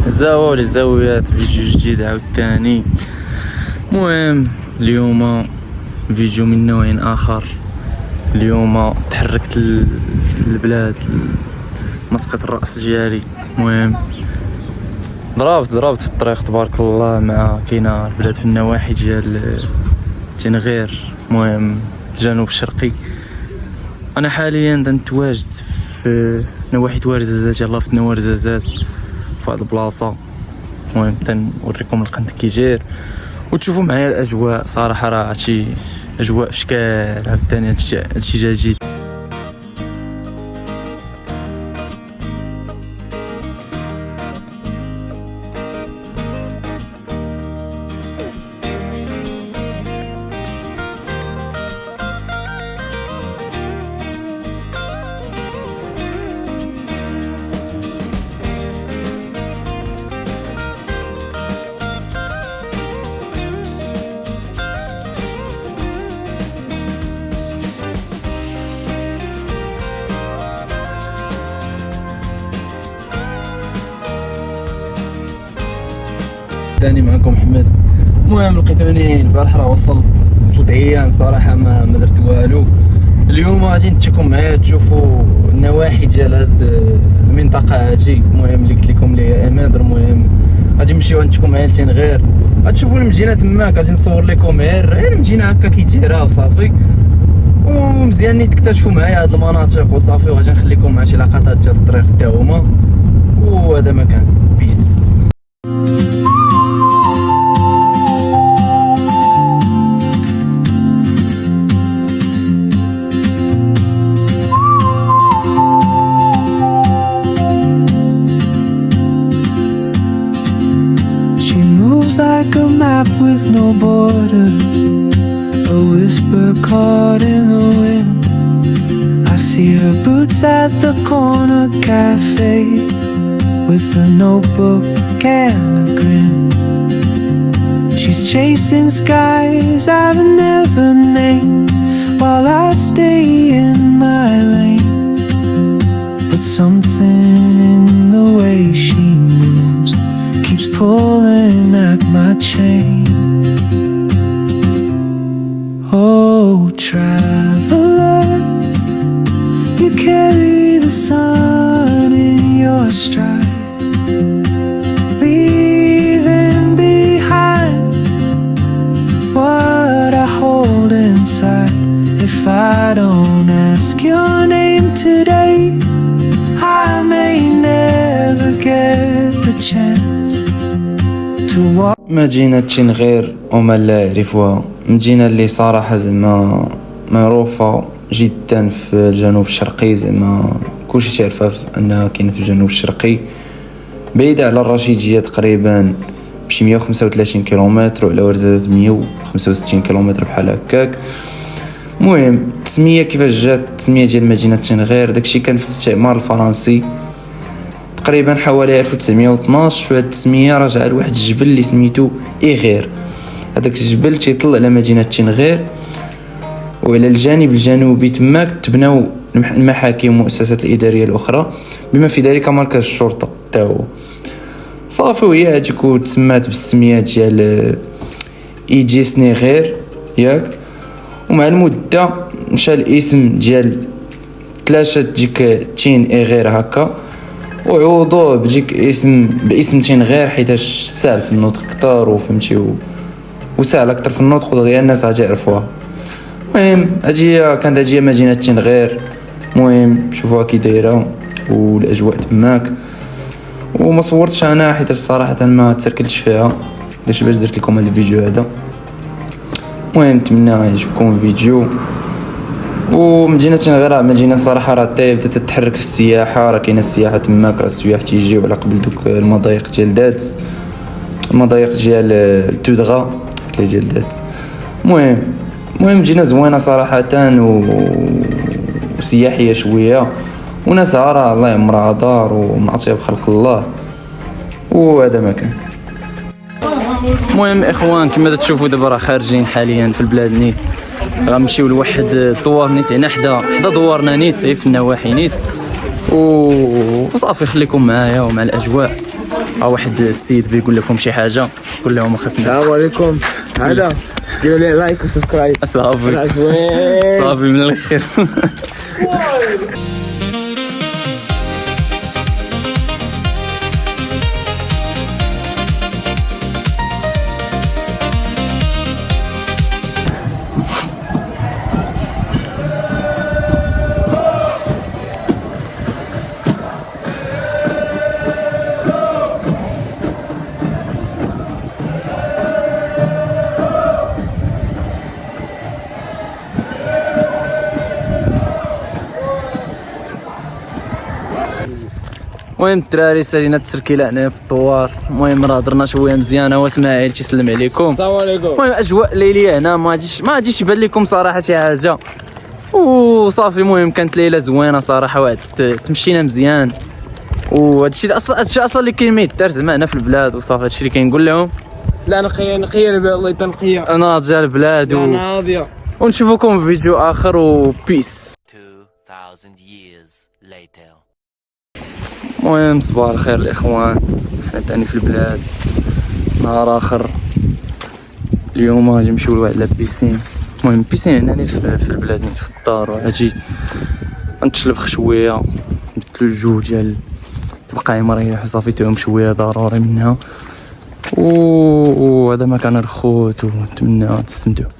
زاوية للزاويات فيديو جديد عاوتاني. مهم اليوم فيديو من نوع اخر. اليوم تحركت البلاد مسقط الراس ديالي. مهم ضربت في الطريق تبارك الله مع كاينه البلاد في النواحي ديال تنغير، مهم الجنوب الشرقي. انا حاليا نتواجد في نواحي توارزازات، يلاه في نوارزازات في هاد البلاصه. المهم تنوريكم القنت كيجير وتشوفوا معايا الاجواء. صراحه راه هادشي اجواء في شكال عاوتاني، هادشي جديد. تاني معكم محمد. المهم لقيتوني البارح راه وصلت عيان صراحه ما درت والو. اليوم غادي نتشكم معايا تشوفوا النواحي ديال هاد المنطقه هادي. المهم اللي قلت لكم ليها امادر. المهم غادي نمشيو نتشكم معايا لتنغير، غتشوفوا المدينه تماك. غادي نصور لكم غير المدينه هكا كي دايره وصافي، ومزيان تكتشفوا معايا هاد المناطق وصافي. وغادي نخليكم مع شي لقطات ديال الطريق حتى هما. وهذا مكان بيس. Like a map with no borders, a whisper caught in the wind. I see her boots at the corner cafe with a notebook and a grin. She's chasing skies I've never named while I stay in my lane. But something in the way she moves keeps pulling at my chain. Oh, traveler, you carry the sun in your stride, leaving behind what I hold inside. If I don't ask your name today, I may never get the chance. مدينة تنغير ومن لا يعرفها، مدينة اللي صراحة زعما معروفة جدا في الجنوب الشرقي. زعما كلشي تعرفها انها كاينة في الجنوب الشرقي، بعيدة على الرشيدية تقريبا بشي 135 كيلومتر، وعلى ورزازات 165 كيلومتر بحال هكاك. المهم التسمية كيفاش جات التسمية ديال مدينة تنغير، داكشي كان في الاستعمار الفرنسي تقريبا حوالي 1912. وهاد التسميه راجعه لواحد الجبل اللي سميتو إيغير. هذاك الجبل تيطل على مدينه تنغير، وعلى الجانب الجنوبي تماك تبناو المحاكم والمؤسسات الاداريه الاخرى بما في ذلك مركز الشرطه حتى هو صافي. وهي هذيك تسمات بالسميه ديال إيجي سنيغير ياك. ومع المده مشى الاسم ديال ثلاثه ديك تين إيغير هكا، وعوضوه باسم تنغير حيتاش سهل في النطق اكثر وفهمتي وسهل اكثر في النطق ودغيا الناس غتعرفوها. المهم كانت هي مدينه تنغير. المهم شوفوها كي دايره والاجواء تماك. وما صورتش انا حيت صراحه ما تسركلتش فيها، باش درت لكم هذا الفيديو هذا. المهم نتمنى يعجبكم الفيديو. ومدينه تنغير مدينه صراحه راه بدات تتحرك في السياحه، راه كاينه السياحه تماك، راه السياح تيجيو على قبل دوك المضايق ديال دات، المضايق ديال تودغا ديال دات. المهم مدينه زوينه صراحه وسياحيه شويه. وناسها راه الله يعمرها دار ومن اطيب خلق الله، وهذا ما كان. المهم اخوان كما تشوفوا دابا راه خارجين حاليا في البلاد نيت، غنمشيو لواحد الدوار نيت هنا حدا دوارنا نيت في النواحي نيت، وصافي خليكم معايا ومع الاجواء. واحد السيد بيقول لكم شي حاجه، قول لهم خاصنا. السلام عليكم. هذا ديروا لي لايك وسبسكرايب. صافي زوين صافي من الاخر. المهم الدراري سالينا التركيله هنا في الدوار. المهم راه هضرنا شويه مزيانه، هو اسماعيل تيسلم عليكم. السلام عليكم. المهم اجواء ليليه هنا ما غاديش يبان لكم صراحه شي حاجه، وصافي. المهم كانت ليله زوينه صراحه، واحد تمشينا مزيان، وهذا الشيء اصلا اللي كاين ما يدار زعما هنا في البلاد، وصافي هذا الشيء اللي كنقول لهم. لا نقيه البلاد، الله تنقيه. انا جا البلاد ناضيه. ونشوفكم في فيديو اخر، وبيس. 2000 years later. المهم صباح الخير الاخوان، حنا تاني في البلاد نهار اخر. اليوم غادي نمشيو لواحد لابيسين. المهم بيسين هنا نيت في البلاد نيت في الدار، وغادي نتشلبخ شويه، نبدلو الجو ديال تبقى مريح وصافي تيهم شويه ضروري منها. وهذا ما كان الخوت، ونتمنى تستمتعوا.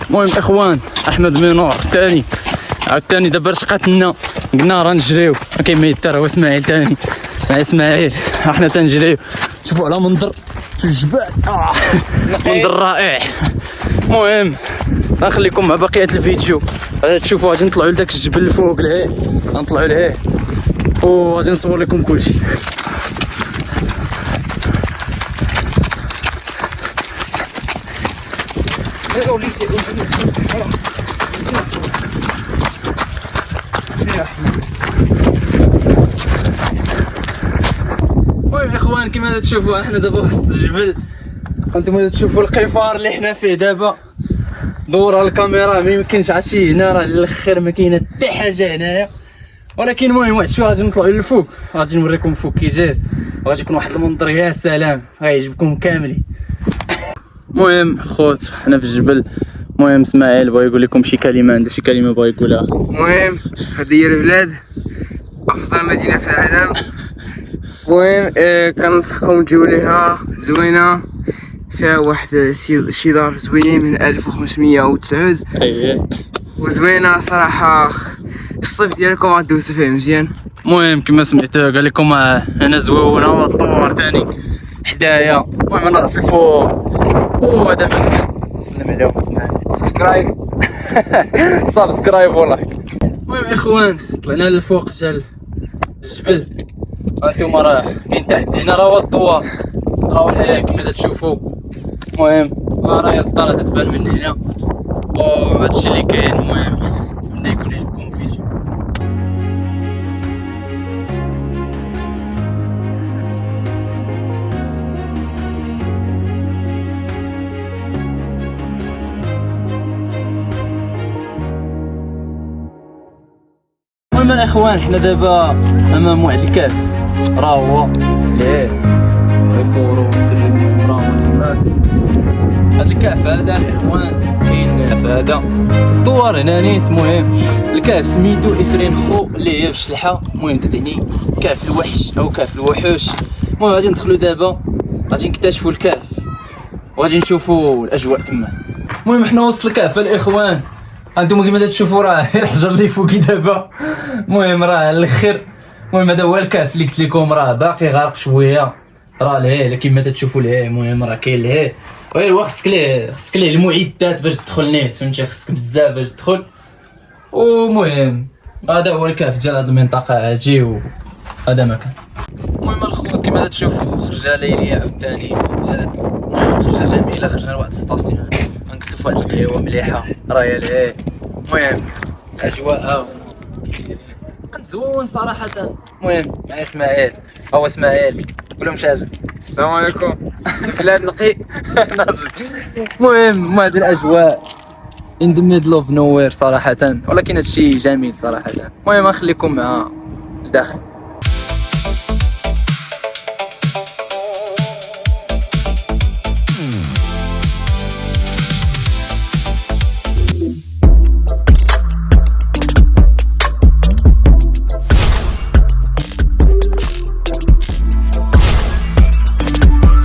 المهم اخوان احمد منور ثاني عاوتاني دابا رشقات لنا، قلنا راه نجريو ما كاين ما يدار. هو اسماعيل ثاني مع اسماعيل، احنا تنجريو. شوفوا على منظر في الجبال، منظر رائع. المهم غنخليكم مع بقيه الفيديو. غادي تشوفوا غادي نطلعوا لذاك الجبل الفوق لهيه، غنطلعوا لهيه وغادي نصور لكم كلشي. المهم اخوان كما تشوفوا احنا دابا وسط الجبل، انتم تشوفوا القفار اللي حنا فيه دابا. دور الكاميرا ما يمكنش عرفتي هنا راه الاخر ما كاينه حتى حاجه هنايا، ولكن المهم واحد شويه غادي نطلعوا للفوق، غادي نوريكم فوق كي جاي، وغادي يكون واحد المنظر يا سلام غيعجبكم كاملين. المهم خوت حنا في الجبل. المهم اسماعيل بغا يقول لكم شي كلمه، عنده شي كلمه بغا يقولها. المهم هذه هي البلاد، افضل مدينه في العالم. المهم كننصحكم تجيو ليها، زوينه فيها واحد شي دار زوينين من 1509 اييه وزوينه صراحه. الصيف ديالكم غدوزو فيه مزيان. المهم كما سمعتوا قال لكم هنا زوينه والطور ثاني حدايا. المهم انا في الفوق وهذا سلم عليهم اسماعيل. سبسكرايب ولايك. المهم اخوان طلعنا للفوق ديال الجبل، هانتوما راه كاين تحت هنا راه هو الدوار، راه هنا كما تشوفوا. المهم راه الدار تتبان من هنا، وهادشي اللي كاين. المهم نتمنى يكون عجبكم الفيديو. المهم الاخوان حنا دابا امام واحد الكهف، راه هو ليه غيصوروا الدري. المهم راه هو تماك هاد الكهف هذا الاخوان، كاين الكهف هذا في الدوار هنا نيت. المهم الكهف سميتو افرينخو اللي هي في الشلحه، المهم تتعني كهف الوحش او كهف الوحوش. المهم غادي ندخلوا دابا، غادي نكتشفوا الكهف وغادي نشوفوا الاجواء تما. المهم حنا وسط الكهف الاخوان، انتم كيما تشوفوا راه الحجر اللي فوقي دابا. المهم راه على الاخر. المهم هذا هو الكهف اللي قلت لكم، راه باقي غارق شويه، راه لهيه كيما تشوفوا لهيه. المهم راه كاين لهيه، غير خصك ليه المعدات باش تدخل نيت، فهمتي؟ خصك بزاف باش تدخل. ومهم هذا هو الكهف ديال هاد المنطقه هادي، وهذا مكان. المهم الخوت كيما تشوفوا خرجه ليليه عاوتاني في البلاد. المهم خرجه جميله، خرجنا لواحد السطاسيون غنكسب فواحد القهوه مليحه راهي لهيه. المهم اجواء كنت زوين صراحه. المهم مع اسماعيل، هو اسماعيل قول لهم شاجه. السلام عليكم. بلاد نقي. ناضي. المهم هذه الاجواء in the middle of nowhere صراحه، ولكن هادشي جميل صراحه. المهم نخليكم مع الداخل.